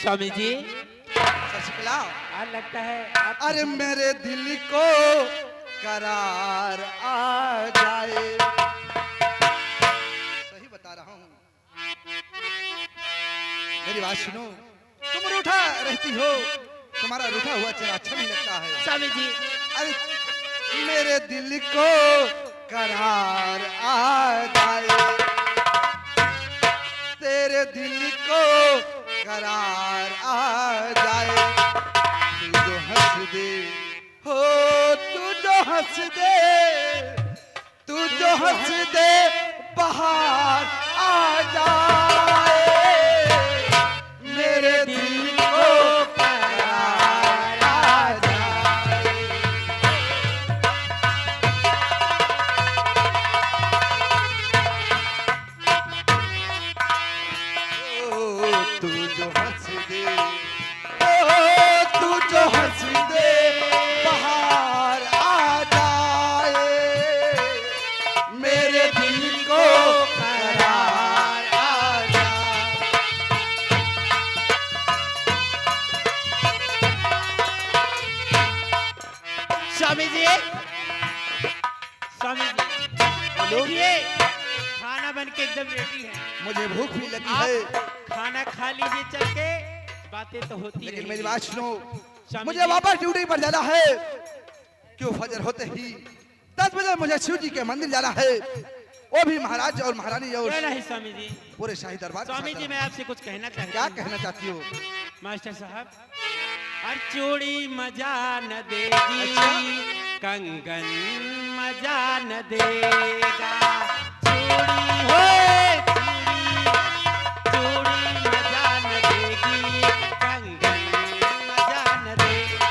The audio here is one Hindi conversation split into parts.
स्वामी जी शशिकला, लगता है अरे मेरे दिल को करार आ जाए। सही बता रहा हूँ, मेरी बात सुनो। तुम रूठा रहती हो, तुम्हारा रूठा हुआ चेहरा अच्छा नहीं लगता है। स्वामी जी अरे मेरे दिल को करार आ जाए, तेरे दिल को करार आ जाए। तू जो हंस दे हो, तू जो हंस दे, तू जो हंस दे बाहर आ जाए, मेरे दिल को करार आ जाए। ओ तू जो हंस दे, ओ तू जो हंस दे बाहर आ जाए, मेरे दिल को करार आ जाए। स्वामी जी स्वामी जी देखिए खाना बन के एकदम रेडी है। मुझे भूख भी लगी आप है, खाना खा लीजिए चल के, बातें तो होती लेकिन रहेंगी। मेरी बात सुनो। स्वामी मुझे जी। वापस ड्यूटी पर जाना है। क्यों फजर होते ही 10 बजे मुझे शिव जी के मंदिर जाना है, वो भी महाराज और महारानी और क्यों नहीं स्वामी जी। पूरे शाही दरबार के स्वामी साथ जी मैं आपसे कुछ कहना चाहती क्या हूँ। कहना चाहती हो? मास्टर साहब और चूड़ी मजा न देगी, कंगन मजा न देगा। चूड़ी हो चूड़ी मजा न देगी, कंगन मजा न देगा।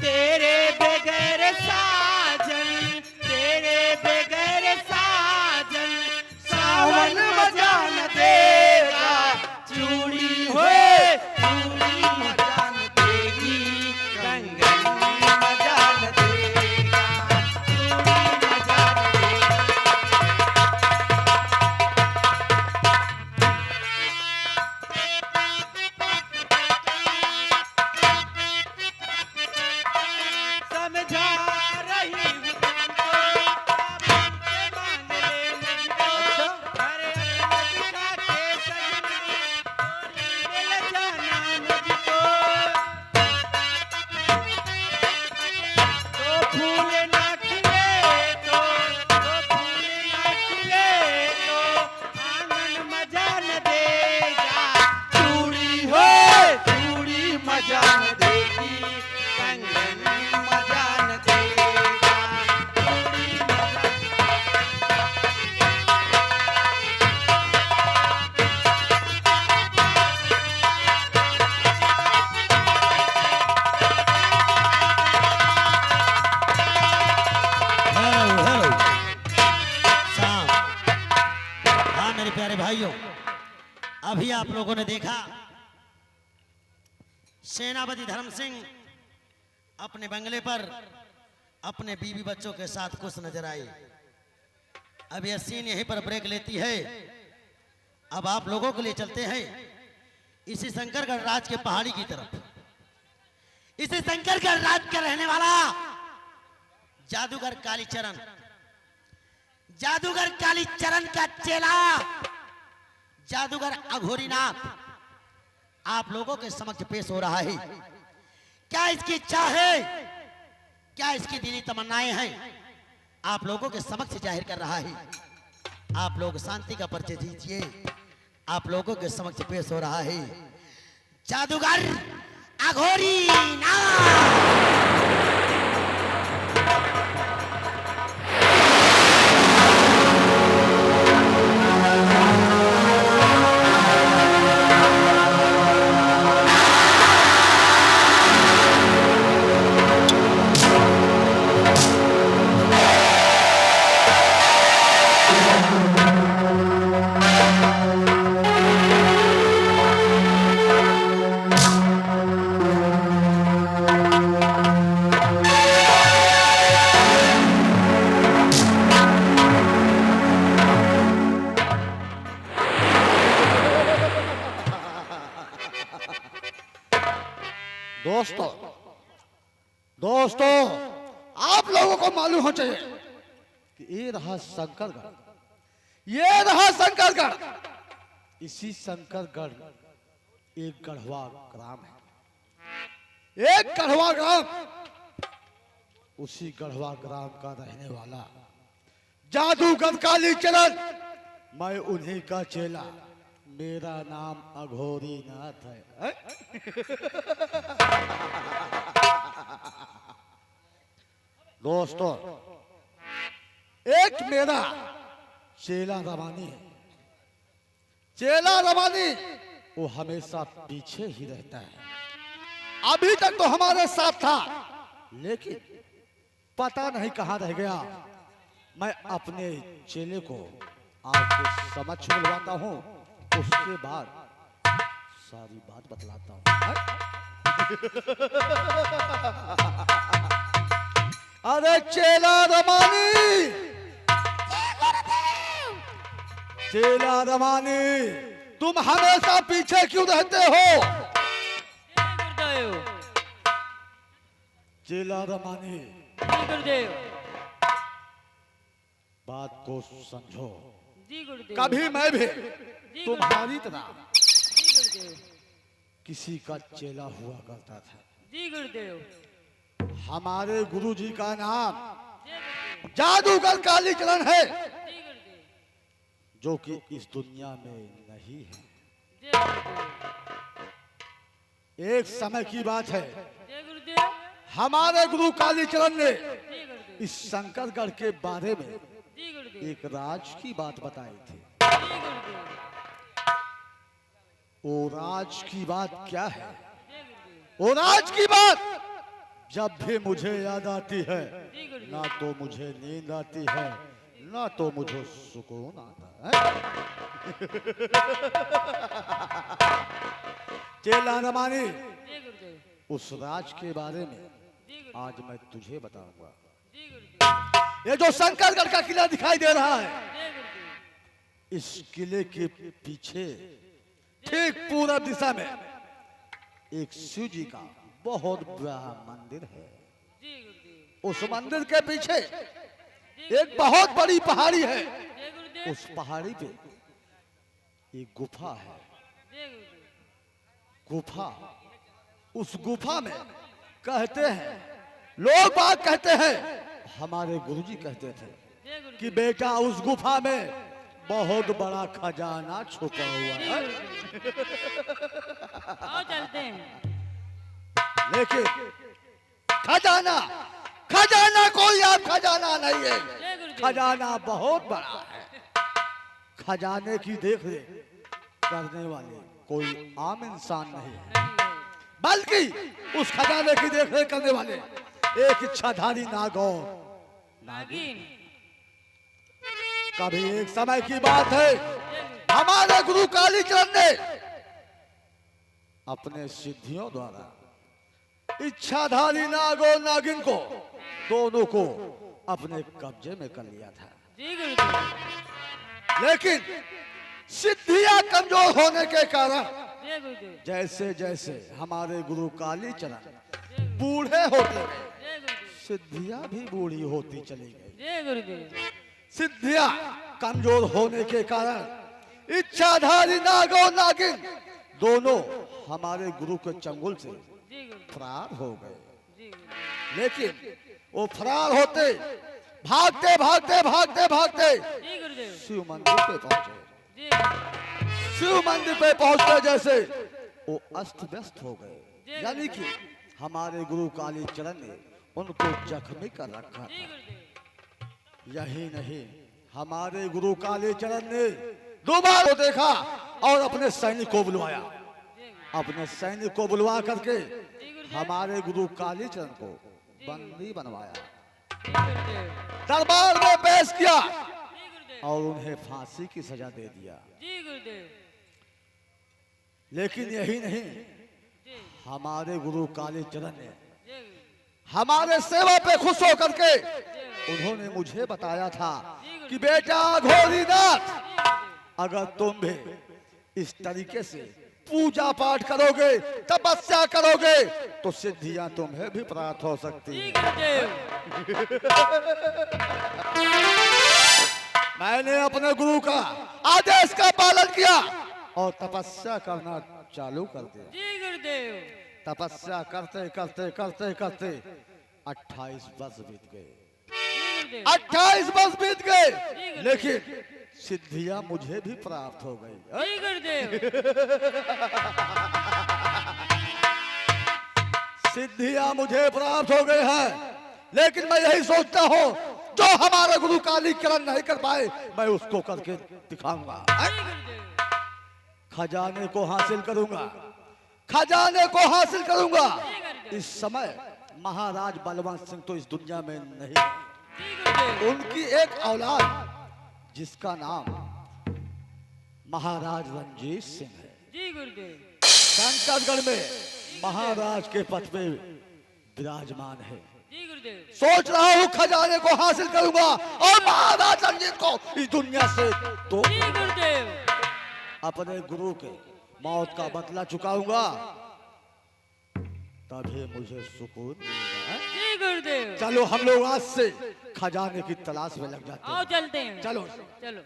तेरे बगैर साजन, तेरे बगैर साजन, सावन मजा न देगा। चूड़ी हो चूड़ी मजा न देगी, कंगन मजा न देगा। चूड़ी मजा न देगा। समझा रही हूँ तुमको, अब हमसे मांग ले मुझको। अरे लड़का के सजना, मिल जाना मुझको। तो फूल ना खिले तो फूल ना खिले तो आंगन मजा न देगा। चूड़ी हो चूड़ी मजा न देगी, कंगन मजा न देगा। चूड़ी मजा हेलो हेलो साहब। हाँ मेरे प्यारे भाइयों, अभी आप लोगों ने देखा सेनापति धर्म सिंह अपने बंगले पर अपने बीवी बच्चों के साथ खुश नजर आए। अब यह सीन यहीं पर ब्रेक लेती है। अब आप लोगों के लिए चलते हैं इसी शंकरगढ़ राज के पहाड़ी की तरफ। इसी शंकरगढ़ राज का रहने वाला जादूगर कालीचरण, जादूगर कालीचरण का चेला जादूगर अघोरीनाथ आप लोगों के समक्ष पेश हो रहा है। क्या इसकी इच्छा है, क्या इसकी दिली तमन्नाएं हैं, आप लोगों के समक्ष जाहिर कर रहा है। आप लोग शांति का परिचय दीजिए। आप लोगों के समक्ष पेश हो रहा है जादूगर अघोरीनाथ। दोस्तों दोस्तों आप लोगों को मालूम हो चाहिए कि ये रहा शंकरगढ़, ये रहा शंकरगढ़। इसी शंकरगढ़ एक गढ़वा ग्राम है, एक गढ़वा ग्राम। उसी गढ़वा ग्राम का रहने वाला जादूगर कालीचरण, मैं उन्हीं का चेला। मेरा नाम अघोरी नाथ है। दोस्तों एक मेरा चेला रवानी है। चेला रवानी वो हमेशा पीछे ही रहता है। अभी तक तो हमारे साथ था, लेकिन पता नहीं कहां रह गया। मैं अपने चेले को आपके समक्ष बुलवाता हूं, उसके बाद सारी बात बतलाता हूं। अरे चेला रवानी, चेला रवानी, तुम हमेशा पीछे क्यों रहते हो? गुरुदेव, चेला रवानी, जी गुरुदेव, बात को समझो। जी गुरुदेव, कभी मैं भी जी तुम्हारी तरह जी गुरुदेव, किसी का चेला हुआ करता था। जी गुरुदेव, हमारे गुरुजी का नाम जी गुरुदेव, जादूगर कालीचरण है, जी गुरुदेव, जो कि इस दुनिया में नहीं है। जी गुरुदेव, एक समय की बात है, जी गुरुदेव, हमारे गुरु कालीचरण ने जी गुरुदेव, इस शंकरगढ़ के बारे में जी गुरुदेव, एक राज की बात बताई थी। जी गुरुदेव, वो राज की बात क्या है? जी गुरुदेव, वो राज की बात जब भी मुझे याद आती है, जी गुरुदेव, ना तो मुझे नींद आती है, ना तो मुझे सुकून आता है। चेला रवानी, जी गुरुदेव, उस राज के बारे में जी गुरुदेव, आज मैं तुझे बताऊंगा। जी गुरुदेव, ये जो शंकरगढ़ का किला दिखाई दे रहा है, जी गुरुदेव, इस किले के पीछे ठीक पूरब दिशा में एक शिव जी का बहुत बड़ा मंदिर है। जी गुरुदेव, उस मंदिर के पीछे एक बहुत बड़ी पहाड़ी है। जी गुरुदेव, उस पहाड़ी पे एक गुफा है। जी गुरुदेव, गुफा, उस गुफा में कहते हैं, लोग बात कहते हैं, हमारे गुरुजी कहते थे जी गुरुदेव, कि बेटा उस गुफा में बहुत बड़ा खजाना छुपा हुआ जी है। गुरुदेव, आओ चलते हैं, लेकिन खजाना, खजाना कोई आप खजाना नहीं है, जी गुरुदेव, खजाना बहुत बड़ा है। खजाने की देख रेख करने वाले कोई आम इंसान नहीं है, नहीं है, बल्कि उस खजाने की देख रेख करने वाले एक इच्छाधारी नागौर नागिन, कभी एक समय की बात है, जी गुरुदेव, हमारे गुरु कालीचरण ने अपने सिद्धियों द्वारा इच्छाधारी नागौर नागिन को, दोनों को अपने कब्जे में कर लिया था। जी गुरुदेव, लेकिन सिद्धियां कमजोर होने के कारण जी गुरुदेव, जैसे जैसे हमारे गुरु कालीचरण जी बूढ़े होते गए, गुरुदेव, सिद्धियां भी बूढ़ी होती चली गई। जी गुरुदेव, सिद्धियां कमजोर होने के कारण इच्छाधारी नागौर नागिन दोनों हमारे गुरु के चंगुल से जी गुरुदेव, फरार हो गए। जी गुरुदेव, लेकिन वो फरार होते, भागते भागते भागते भागते जी गुरुदेव, शिव मंदिर पे पहुंचे। जी गुरुदेव, शिव मंदिर पे पहुंचते जैसे वो अस्त व्यस्त हो गए, यानी कि हमारे गुरु कालीचरण ने उनको जख्मी कर रखा जी था। गुरुदेव, यही नहीं, हमारे गुरु कालीचरण ने दोबारा देखा और अपने सैनिक को बुलवाया। अपने सैनिक को बुलवा करके हमारे गुरु कालीचरण को बंदी बनवाया, जी गुरुदेव, दरबार में पेश किया जी गुरुदेव, और उन्हें फांसी की सजा दे दिया। जी गुरुदेव, लेकिन यही नहीं, जी हमारे गुरु कालीचरण ने जी हमारे सेवा पे खुश होकर के उन्होंने मुझे बताया था कि बेटा घोरीनाथ, अगर तुम भी इस तरीके से पूजा पाठ करोगे, तपस्या करोगे, तो सिद्धियां तुम्हें भी प्राप्त हो सकती जी हैं। गुरुदेव। मैंने अपने गुरु का आदेश का पालन किया और तपस्या करना चालू कर दिया। जी गुरुदेव। तपस्या करते करते करते करते 28 वर्ष बीत गए। जी गुरुदेव। 28 वर्ष बीत गए, लेकिन सिद्धियां मुझे भी प्राप्त हो गई। जी गुरुदेव। सिद्धियां मुझे प्राप्त हो गई हैं, लेकिन मैं यही सोचता हूँ जो हमारे गुरु कालीकरण नहीं कर पाए, मैं उसको करके दिखाऊंगा। जी गुरुदेव। खजाने को हासिल करूंगा, खजाने को हासिल करूंगा। इस समय महाराज बलवंत सिंह तो इस दुनिया में नहीं है। जी गुरुदेव। उनकी एक औलाद जिसका नाम महाराज रंजीत सिंह है, जी गुरुदेव। शंकरगढ़ में महाराज के पद पे विराजमान है। जी गुरुदेव। सोच रहा हूँ खजाने को हासिल करूंगा और महाराज रंजीत को इस दुनिया से तो जी गुरुदेव। अपने गुरु के मौत का बदला चुकाऊंगा, तभी मुझे सुकून मिलेगा। जी गुरुदेव। चलो हम लोग आज से खजाने की तलाश में लग जाते आओ हैं। चलते हैं। चलो। चलो।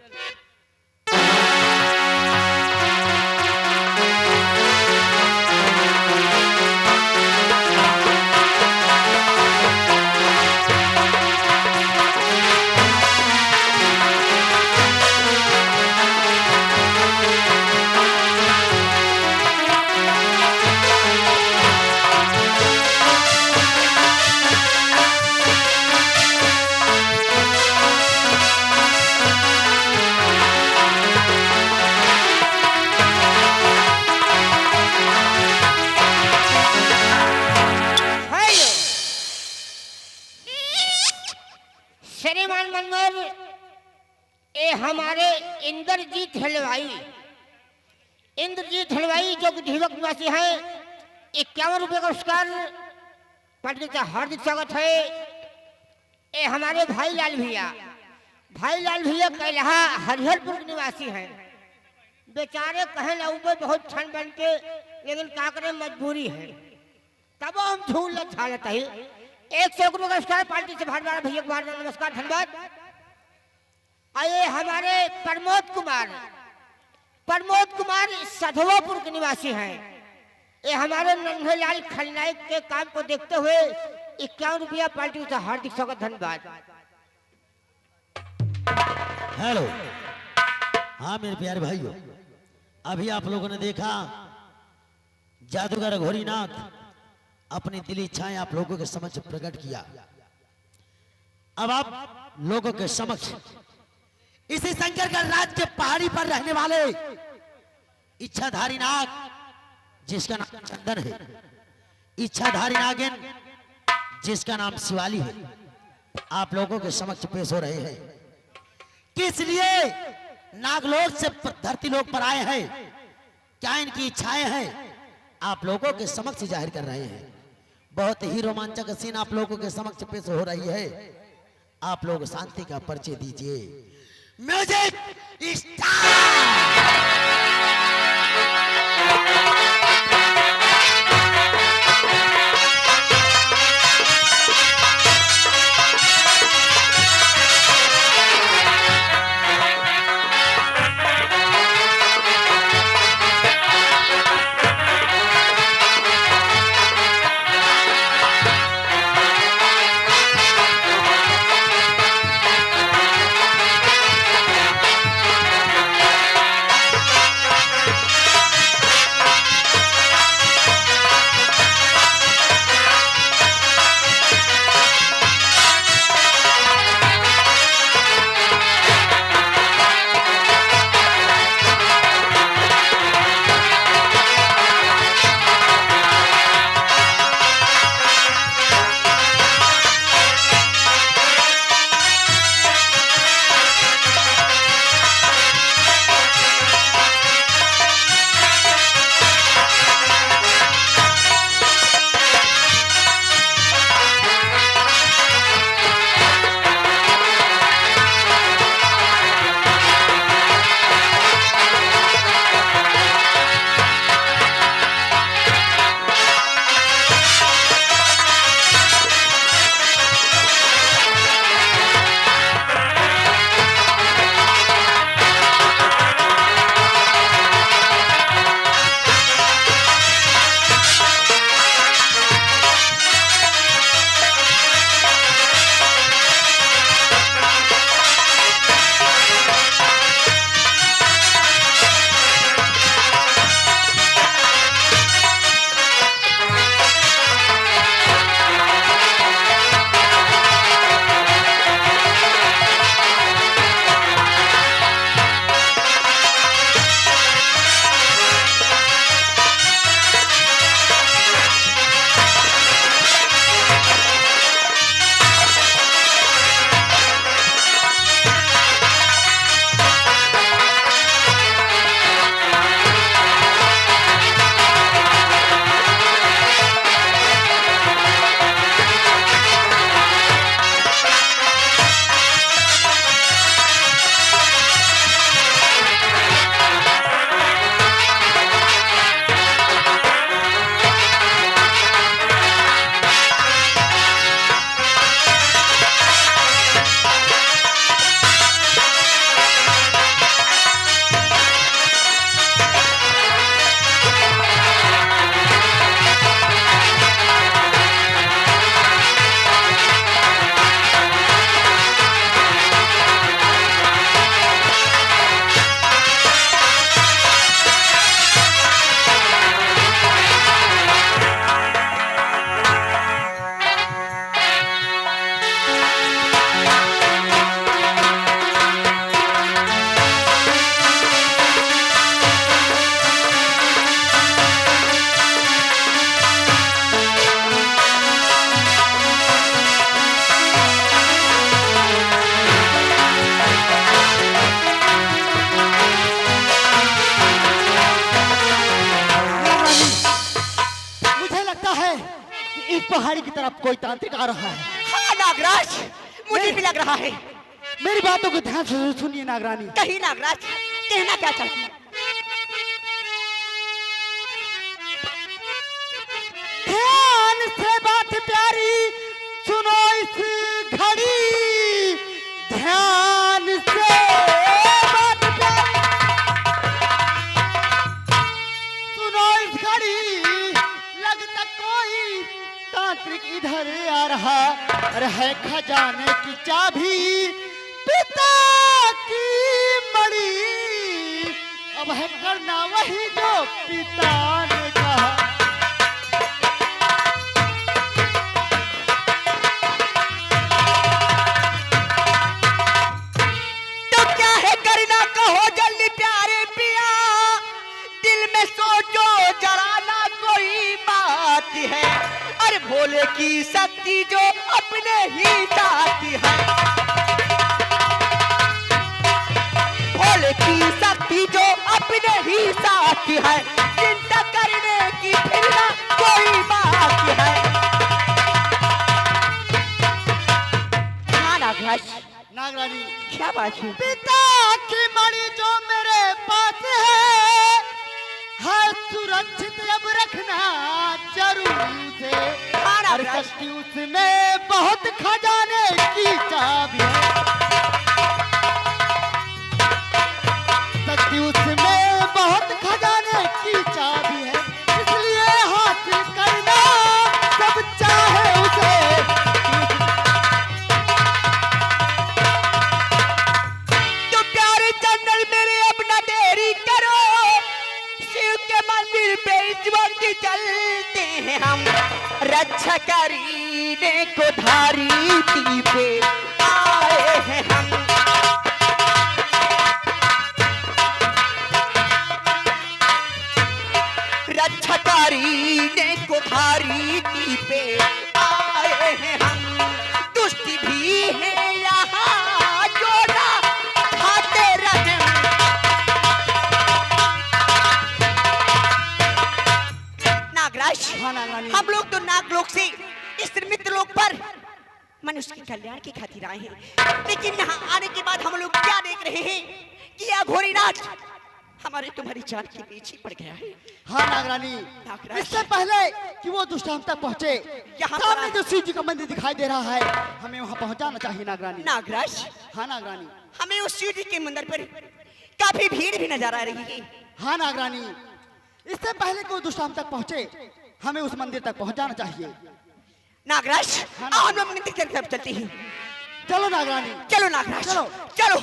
हेलो श्रीमान मनोहर, ये हमारे इंद्रजीत हलवाई जो कि ढीवक निवासी है, 51 रुपये का पुरस्कार पार्टी का हार्दिक स्वागत है। ये हमारे भाई लाल भैया कैलहा हरिहरपुर के निवासी हैं। बेचारे कहे ना ऊपर बहुत ठंड बन के, लेकिन क्या करें मजबूरी है, तब हम झूल झालत है। 100 रुपये का पुरस्कार पार्टी से भाट भैया को भाट नमस्कार धन्यवाद। आइए हमारे प्रमोद कुमार सधवापुर के निवासी हैं। ये हमारे नन्हेलाल खलनायक के काम को देखते हुए 51 रुपया पार्टी से हार्दिक स्वागत धन्यवाद। हेलो, हाँ मेरे प्यारे भाइयों, अभी आप लोगों ने देखा जादूगर घोरीनाथ अपनी दिली इच्छाएं आप लोगों के समक्ष प्रकट किया। अब आप लोगों के समक्ष इसी शंकरगढ़ राज्य के पहाड़ी पर रहने वाले इच्छाधारी नाग, जिसका नाम चंदन है, इच्छाधारी नागिन जिसका नाम शिवाली है, आप लोगों के समक्ष पेश हो रहे हैं। किस लिए नागलोक से धरती लोक पर आए हैं, क्या इनकी इच्छाएं हैं, आप लोगों के समक्ष जाहिर कर रहे हैं। बहुत ही रोमांचक सीन आप लोगों के समक्ष पेश हो रही है। आप लोग शांति का परिचय दीजिए। Music start. इस पहाड़ी की तरफ कोई तांत्रिक आ रहा है। हाँ नागराज, मुझे भी लग रहा है। मेरी बातों को ध्यान से सुनिए नागरानी। कहीं नागराज, कहना क्या चाहती है? ध्यान से बात प्यारी सुनो इस घड़ी, ध्यान से बात प्यारी सुनो इस घड़ी। लगता कोई तांत्रिक इधर आ रहा, अरे है खजाने की चाबी पिता की मड़ी, अब है करना वही जो पिता ने कहा। तो क्या है करना, कहो जल्दी प्यारे पिया, दिल में सोचो जरा ना कोई बात है। अरे भोले की शक्ति जो अपने ही चाहती है, भोले की शक्ति जो अपने ही साथी है, चिंता करने की फिर ना कोई बात है। हाँ नागराज, नागरानी क्या बात है? पिता की मणि जो मेरे पास है सुरक्षित अब रखना जरूरी से। हाँ और नागराज, शक्ति उसमें बहुत खजाने की चाबी है, शक्ति उसमें बहुत खजाने की चाबी है, इसलिए हासिल करना सब चाहे उसे। तो प्यारे चंदन मेरे अपना देरी करो, शिव के मंदिर पे इस वक्त चलते हैं हम, रक्षा करने को धरती पे आए हैं हम। रक्षा करने को धरती पे आए हैं हम, दुष्ट भी है यहाँ जो ना खाते रहें। नागराज, हाँ नागरानी। हम लोग तो नागलोक से इस मित्र लोक पर मनुष्य के कल्याण की खातिर आए हैं, लेकिन यहाँ आने के बाद हम लोग क्या देख रहे हैं कि यह घोरीनाथ हमारे तुम्हारी जान के पीछे पड़ गया है। हाँ नागरानी, नागराज। इससे पहले कि वो दुष्ट हम तक पहुँचे, यहाँ पर सामने जो शिव जी का मंदिर दिखाई दे रहा है, हमें वहाँ पहुँचाना चाहिए नागरानी। नागराज, हाँ नागरानी। हमें उस शिव जी के मंदिर पर काफी भीड़ भी नजर आ रही है। हाँ नागरानी, इससे पहले कि वो दुष्ट हम तक पहुँचे, हमें उस मंदिर तक पहुँचाना चाहिए। नागराज, हाँ, आओ हम लोग मंदिर की तरफ चलते हैं। चलो नागरानी। चलो नागराज, चलो। चलो।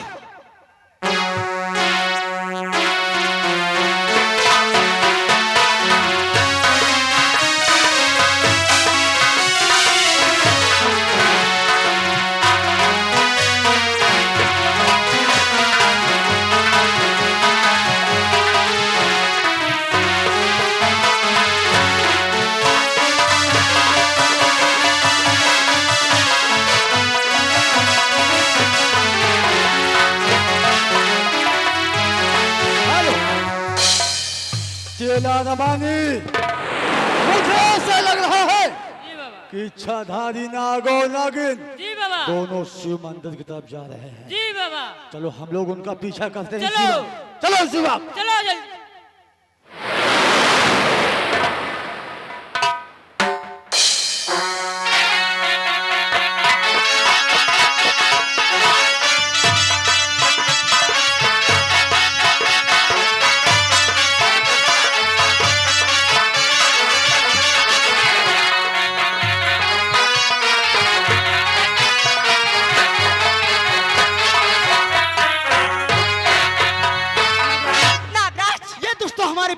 चेला रबानी, मुझे ऐसा लग रहा है जी बाबा, कि इच्छाधारी नागो नागिन जी बाबा, दोनों शिव मंदिर की तरफ जा रहे हैं। जी बाबा, चलो हम लोग उनका पीछा करते हैं। चलो। शिवा, चलो शिवा। चलो जल्दी।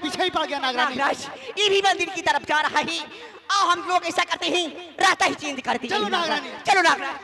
पीछे ही पड़ गया नागरानी। नागराज, ये भी मंदिर की तरफ जा रहा है। आओ हम लोग ऐसा करते हैं, रास्ता ही चेंज करते हैं। चलो नागरानी। चलो नागराज।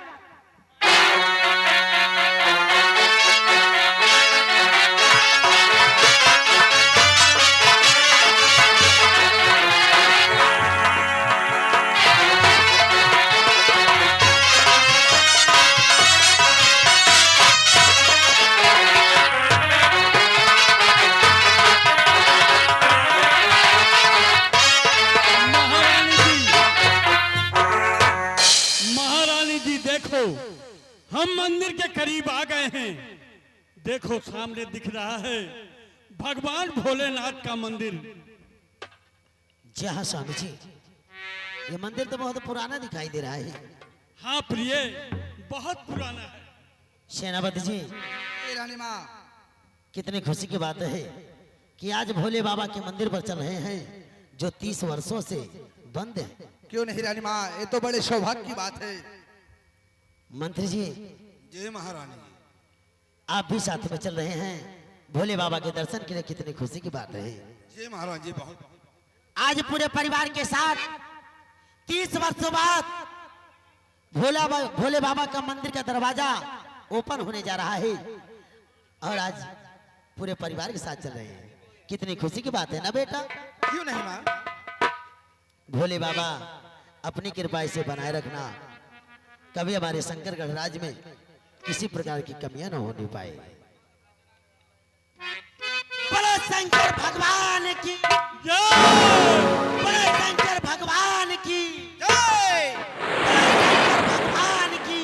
दोस्तों, हम मंदिर के करीब आ गए हैं। देखो सामने दिख रहा है भगवान भोलेनाथ का मंदिर। जी हाँ स्वामी जी, ये मंदिर तो बहुत पुराना दिखाई दे रहा है। हाँ प्रिय, बहुत पुराना है। सेनापति जी, रानी माँ, कितनी खुशी की बात है कि आज भोले बाबा के मंदिर पर चल रहे हैं जो 30 वर्षों से बंद है। क्यों नहीं रानी माँ, ये तो बड़े सौभाग्य की बात है। मंत्री जी, जय महारानी। आप भी साथ में चल रहे हैं भोले बाबा के दर्शन के लिए, कितनी खुशी की बात है। जय महाराज जी। बहुत आज पूरे परिवार के साथ 30 वर्षों बाद भोले बाबा का मंदिर का दरवाजा ओपन होने जा रहा है और आज पूरे परिवार के साथ चल रहे हैं। कितनी खुशी की बात है ना बेटा। क्यों नहीं माँ। भोले बाबा अपनी कृपा इसे बनाए रखना, कभी हमारे शंकरगढ़ राज्य में किसी प्रकार की कमियां न होने पाए। बोलो शंकर भगवान की जय। बोलो शंकर भगवान की जय। बोलो शंकर भगवान की।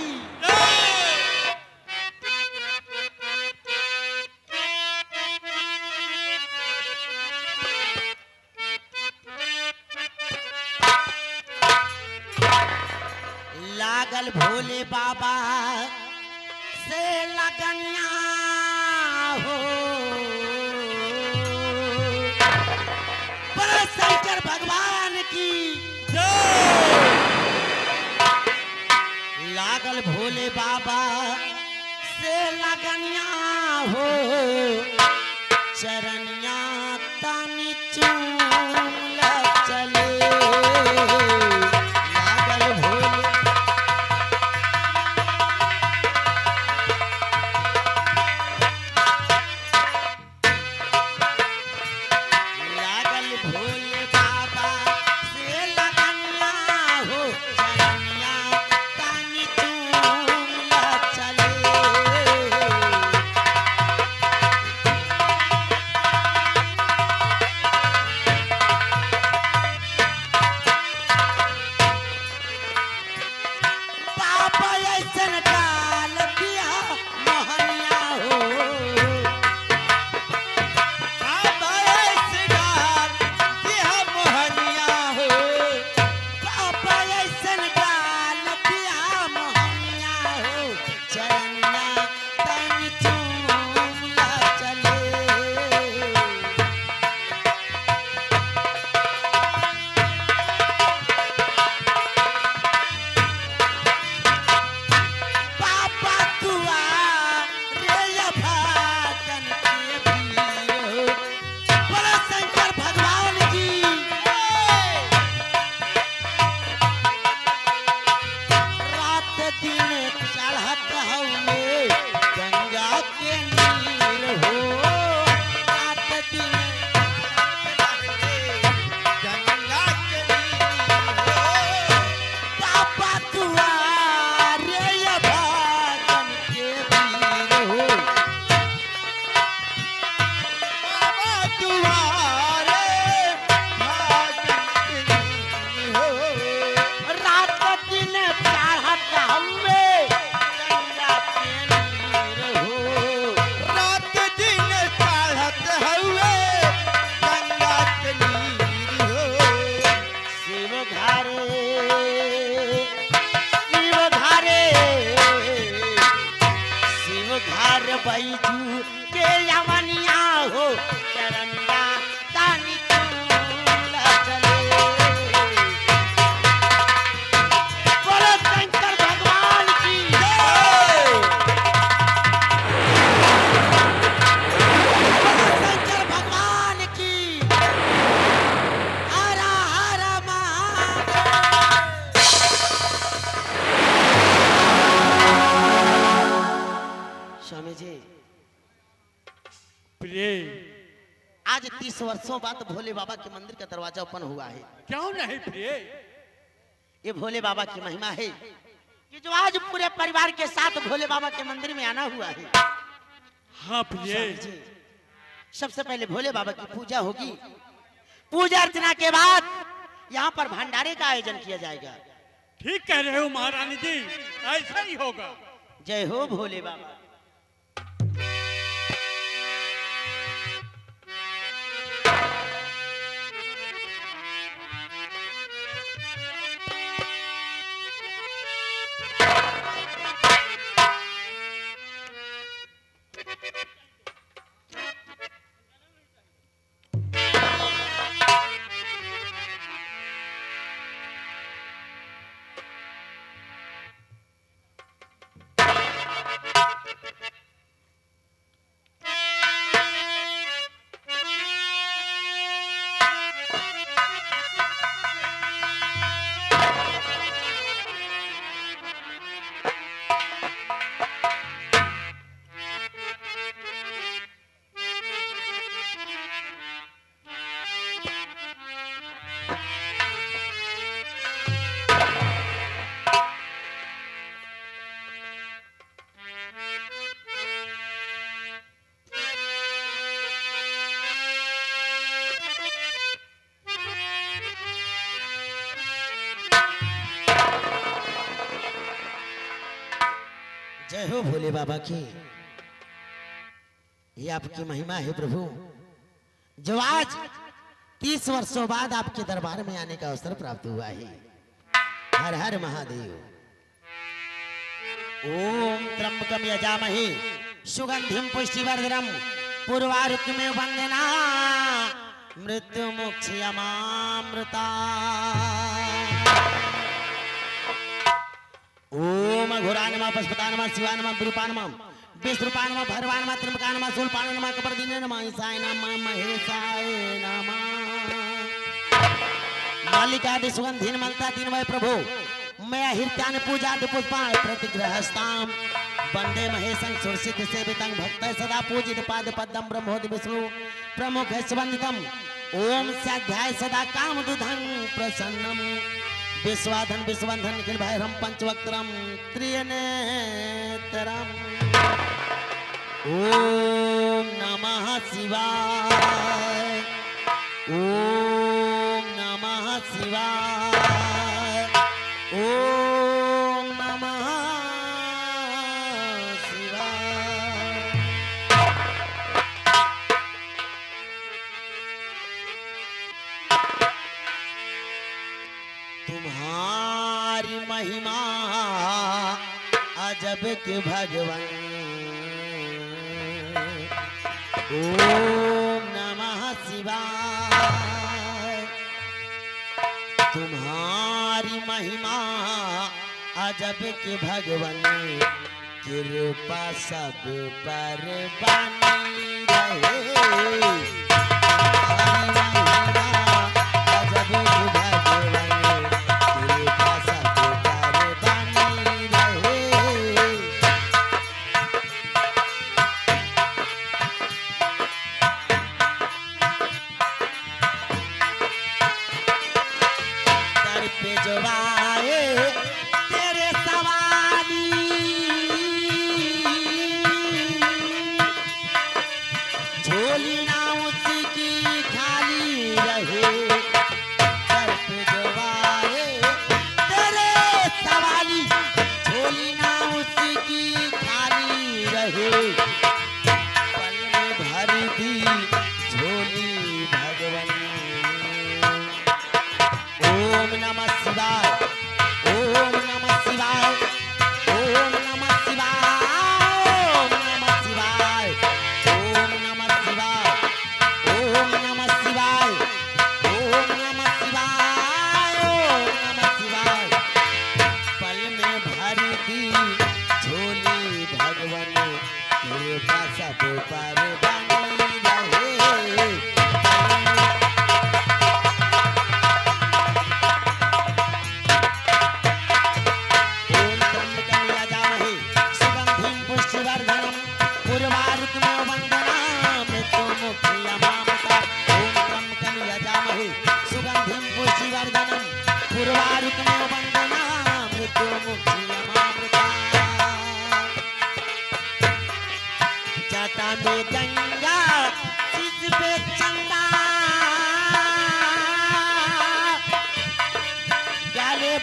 लागल भोले बाबा से लगनिया हो, बोलो शंकर भगवान की। लागल भोले बाबा से लगनिया हो, चरनिया तनी चूल चले। लागल भोले लागल भोले बाबा से लगनिया हो, चरनिया तनी चूल चले। बाबा ऐसन डाल दिया मोहनिया हो, बाबा ऐसे डाल दिया मोहनिया हो, बाबा ऐसन डाल दिया मोहनिया हो, चरनिया तनी चूला चले। बाबा तुआ रे भागन के वीर हो, बोलो शंकर भगवान की। रात दिन चढ़त हउए गंगा के नीर हो, रात दिन गंगा के नीर हो। बाबा तुआ रे भागन के वीर हो, बाबा तुआ रे भागन के वीर हो। रात दिन चढ़त हउए गंगा के नीर हो, रात दिन चढ़त हउए गंगा के नीर हो। शिव घारे शिव घर बैजू के यवनिया हो, चरनिया तानी चूल चले। बोलो शंकर भगवान की जय। बोलो शंकर भगवान की। हर हर महादेव। स्वामी जी, प्रिय, आज 30 वर्षों बाद भोले बाबा के मंदिर का दरवाजा ओपन हुआ है। क्यों नहीं प्रिय? ये भोले बाबा की महिमा है कि जो आज पूरे परिवार के साथ भोले बाबा के मंदिर में आना हुआ है। हाँ प्रिय, स्वामी जी, सबसे पहले भोले बाबा की पूजा होगी। पूजा अर्चना के बाद यहाँ पर भंडारे का आयोजन किया जाएगा। ठीक कह रहे हो महारानी जी, ऐसा ही होगा। जय हो भोले बाबा। जय हो भोले बाबा की। ये आपकी महिमा है प्रभु, जो आज 30 वर्षों बाद आपके दरबार में आने का अवसर प्राप्त हुआ है। हर हर महादेव। ओम त्र्यंबकम यजामहे सुगंधिम पुष्टिवर्धनम पूर्वारुकमेव वंदना मृत्यु मोक्षयमामृता। ओम घोरा नमः पशुपता नमः शिवा नमः विरूपा नमः विष्णुपा नमः भैरवा नमः त्र्यंबका नमः शूलपा नमः कपर्दिने नमः ईशाय नमः महेशाय नमः। मालिकादि सुगंधिन मलता तीन वै प्रभु मैं हित्यान पूजा पुष्पा प्रतिग्रहस्ताम वंदे महेशं सुरसिद्ध सेवितं भक्त सदा पूजित पाद पद्मं ब्रह्मोदि विष्णु प्रमुख सुवंदितम। ओम स्याध्याय सदा कामदुधं प्रसन्नम विश्वाधन विश्वंधन निखिल भैरम पंचवक्त्रम त्रिनेत्रम। ओम नमः शिवाय ओम नमः शिवाय ओम नमः शिवाय। तुम्हारी महिमा अजब के भगवान। ओम नमः शिवाय। तुम्हारी महिमा अजब के भगवान, कृपा सब पर बनी रहे।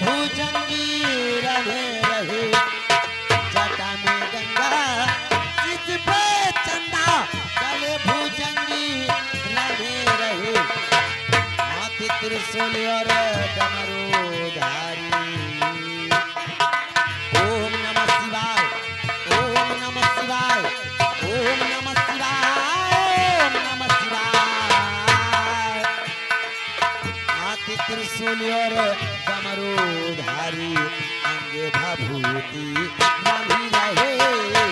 भुजंगी त्रिशूल और डमरूधारी। ओम नमः शिवाय, ओम नमः शिवाय, ओम नमः शिवाय, ओम नमः शिवाय। हाथ त्रिशूल और डमरूधारी, अंग भभूति बांधी रहे।